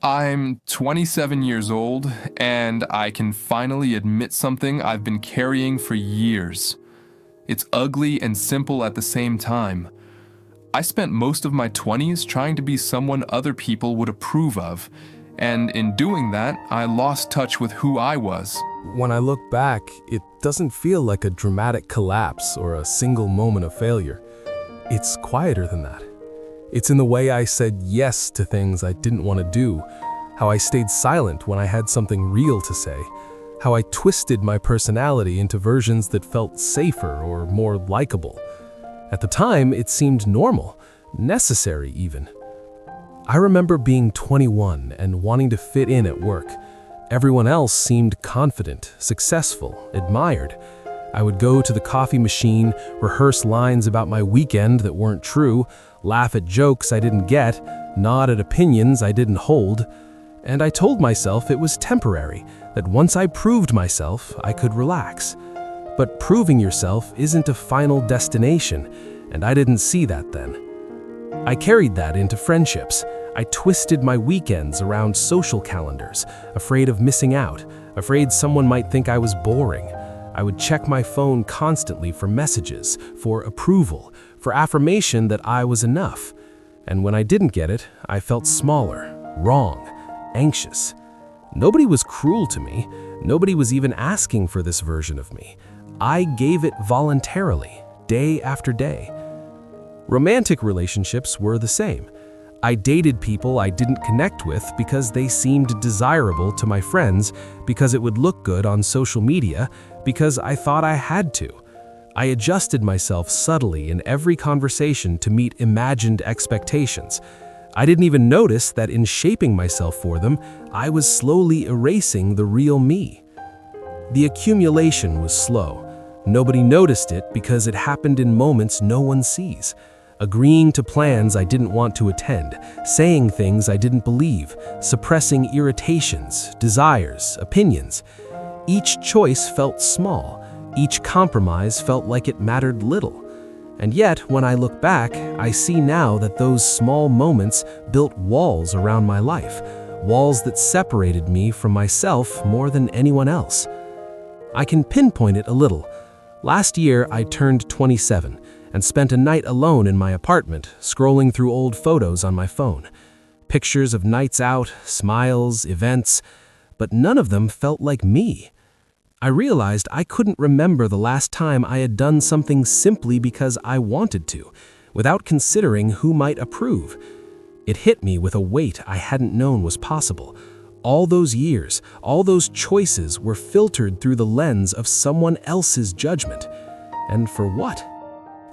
I'm 27 years old, and I can finally admit something I've been carrying for years. It's ugly and simple at the same time. I spent most of my 20s trying to be someone other people would approve of, and in doing that, I lost touch with who I was. When I look back, it doesn't feel like a dramatic collapse or a single moment of failure. It's quieter than that. It's in the way I said yes to things I didn't want to do, how I stayed silent when I had something real to say, how I twisted my personality into versions that felt safer or more likable. At the time, it seemed normal, necessary even. I remember being 21 and wanting to fit in at work. Everyone else seemed confident, successful, admired. I would go to the coffee machine, rehearse lines about my weekend that weren't true, laugh at jokes I didn't get, nod at opinions I didn't hold. And I told myself it was temporary, that once I proved myself, I could relax. But proving yourself isn't a final destination, and I didn't see that then. I carried that into friendships. I twisted my weekends around social calendars, afraid of missing out, afraid someone might think I was boring. I would check my phone constantly for messages, for approval, for affirmation that I was enough. And when I didn't get it, I felt smaller, wrong, anxious. Nobody was cruel to me. Nobody was even asking for this version of me. I gave it voluntarily, day after day. Romantic relationships were the same. I dated people I didn't connect with because they seemed desirable to my friends, because it would look good on social media, because I thought I had to. I adjusted myself subtly in every conversation to meet imagined expectations. I didn't even notice that in shaping myself for them, I was slowly erasing the real me. The accumulation was slow. Nobody noticed it because it happened in moments no one sees. Agreeing to plans I didn't want to attend, saying things I didn't believe, suppressing irritations, desires, opinions. Each choice felt small. Each compromise felt like it mattered little. And yet, when I look back, I see now that those small moments built walls around my life, walls that separated me from myself more than anyone else. I can pinpoint it a little. Last year, I turned 27 and spent a night alone in my apartment, scrolling through old photos on my phone. Pictures of nights out, smiles, events, but none of them felt like me. I realized I couldn't remember the last time I had done something simply because I wanted to, without considering who might approve. It hit me with a weight I hadn't known was possible. All those years, all those choices were filtered through the lens of someone else's judgment. And for what?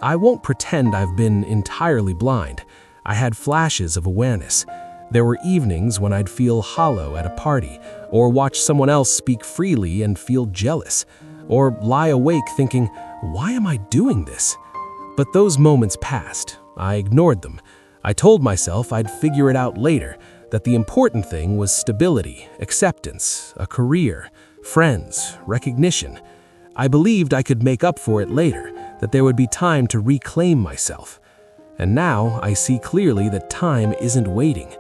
I won't pretend I've been entirely blind. I had flashes of awareness. There were evenings when I'd feel hollow at a party, or watch someone else speak freely and feel jealous, or lie awake thinking, why am I doing this? But those moments passed. I ignored them. I told myself I'd figure it out later, that the important thing was stability, acceptance, a career, friends, recognition. I believed I could make up for it later, that there would be time to reclaim myself. And now I see clearly that time isn't waiting.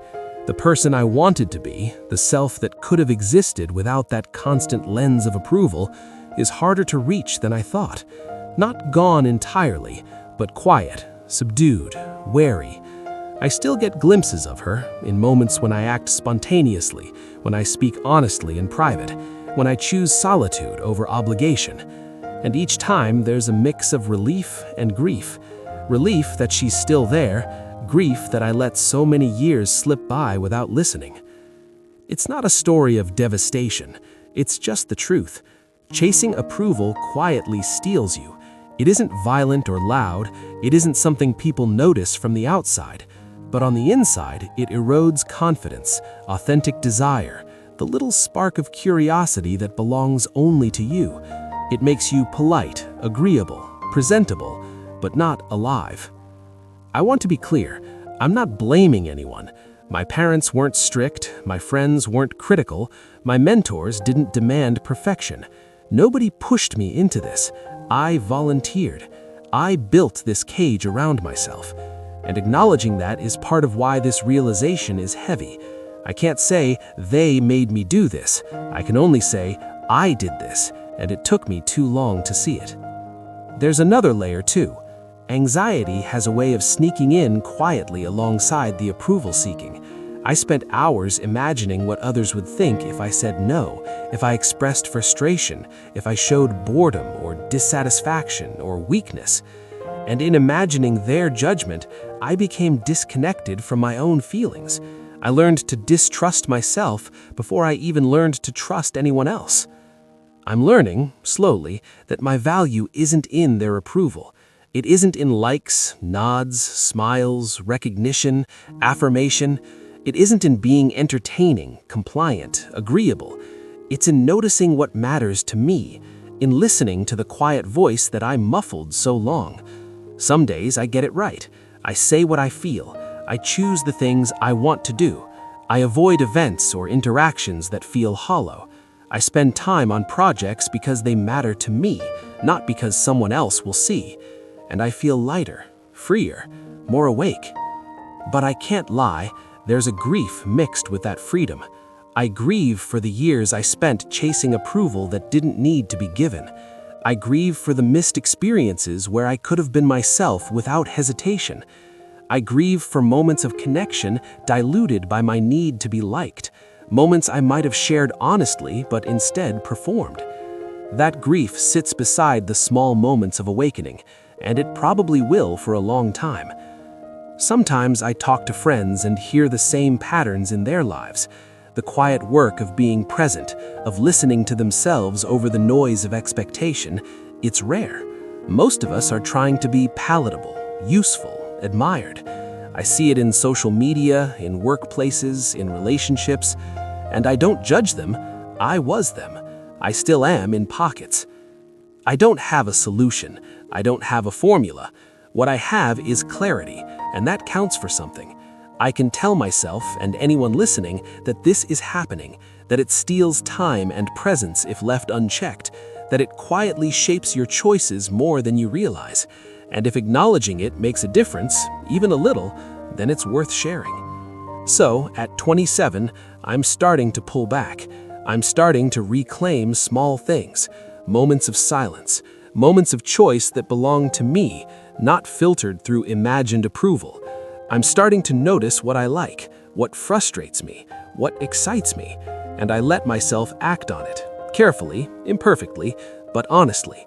The person I wanted to be, the self that could have existed without that constant lens of approval, is harder to reach than I thought. Not gone entirely, but quiet, subdued, wary. I still get glimpses of her, in moments when I act spontaneously, when I speak honestly in private, when I choose solitude over obligation. And each time there's a mix of relief and grief. Relief that she's still there, grief that I let so many years slip by without listening. It's not a story of devastation, it's just the truth. Chasing approval quietly steals you. It isn't violent or loud, it isn't something people notice from the outside. But on the inside, it erodes confidence, authentic desire, the little spark of curiosity that belongs only to you. It makes you polite, agreeable, presentable, but not alive. I want to be clear, I'm not blaming anyone. My parents weren't strict, my friends weren't critical, my mentors didn't demand perfection. Nobody pushed me into this. I volunteered. I built this cage around myself. And acknowledging that is part of why this realization is heavy. I can't say they made me do this. I can only say I did this, and it took me too long to see it. There's another layer too. Anxiety has a way of sneaking in quietly alongside the approval seeking. I spent hours imagining what others would think if I said no, if I expressed frustration, if I showed boredom or dissatisfaction or weakness. And in imagining their judgment, I became disconnected from my own feelings. I learned to distrust myself before I even learned to trust anyone else. I'm learning, slowly, that my value isn't in their approval. It isn't in likes, nods, smiles, recognition, affirmation. It isn't in being entertaining, compliant, agreeable. It's in noticing what matters to me, in listening to the quiet voice that I muffled so long. Some days I get it right. I say what I feel. I choose the things I want to do. I avoid events or interactions that feel hollow. I spend time on projects because they matter to me, not because someone else will see. And I feel lighter, freer, more awake. But I can't lie, there's a grief mixed with that freedom. I grieve for the years I spent chasing approval that didn't need to be given. I grieve for the missed experiences where I could have been myself without hesitation. I grieve for moments of connection diluted by my need to be liked, moments I might have shared honestly but instead performed. That grief sits beside the small moments of awakening, and it probably will for a long time. Sometimes I talk to friends and hear the same patterns in their lives. The quiet work of being present, of listening to themselves over the noise of expectation, it's rare. Most of us are trying to be palatable, useful, admired. I see it in social media, in workplaces, in relationships, and I don't judge them. I was them. I still am in pockets. I don't have a solution. I don't have a formula. What I have is clarity, and that counts for something. I can tell myself and anyone listening that this is happening, that it steals time and presence if left unchecked, that it quietly shapes your choices more than you realize. And if acknowledging it makes a difference, even a little, then it's worth sharing. So, at 27, I'm starting to pull back. I'm starting to reclaim small things, moments of silence, moments of choice that belong to me, not filtered through imagined approval. I'm starting to notice what I like, what frustrates me, what excites me, and I let myself act on it, carefully, imperfectly, but honestly.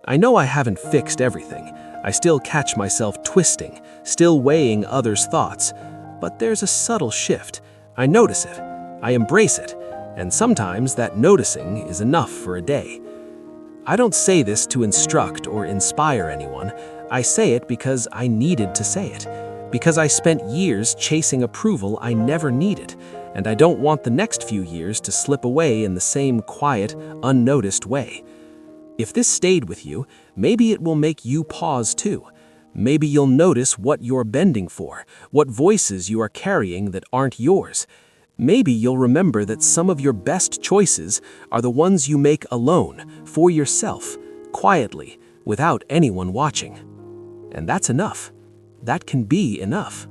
I know I haven't fixed everything. I still catch myself twisting, still weighing others' thoughts, but there's a subtle shift. I notice it, I embrace it, and sometimes that noticing is enough for a day. I don't say this to instruct or inspire anyone. I say it because I needed to say it, because I spent years chasing approval I never needed, and I don't want the next few years to slip away in the same quiet, unnoticed way. If this stayed with you, maybe it will make you pause too. Maybe you'll notice what you're bending for, what voices you are carrying that aren't yours. Maybe you'll remember that some of your best choices are the ones you make alone, for yourself, quietly, without anyone watching. And that's enough. That can be enough.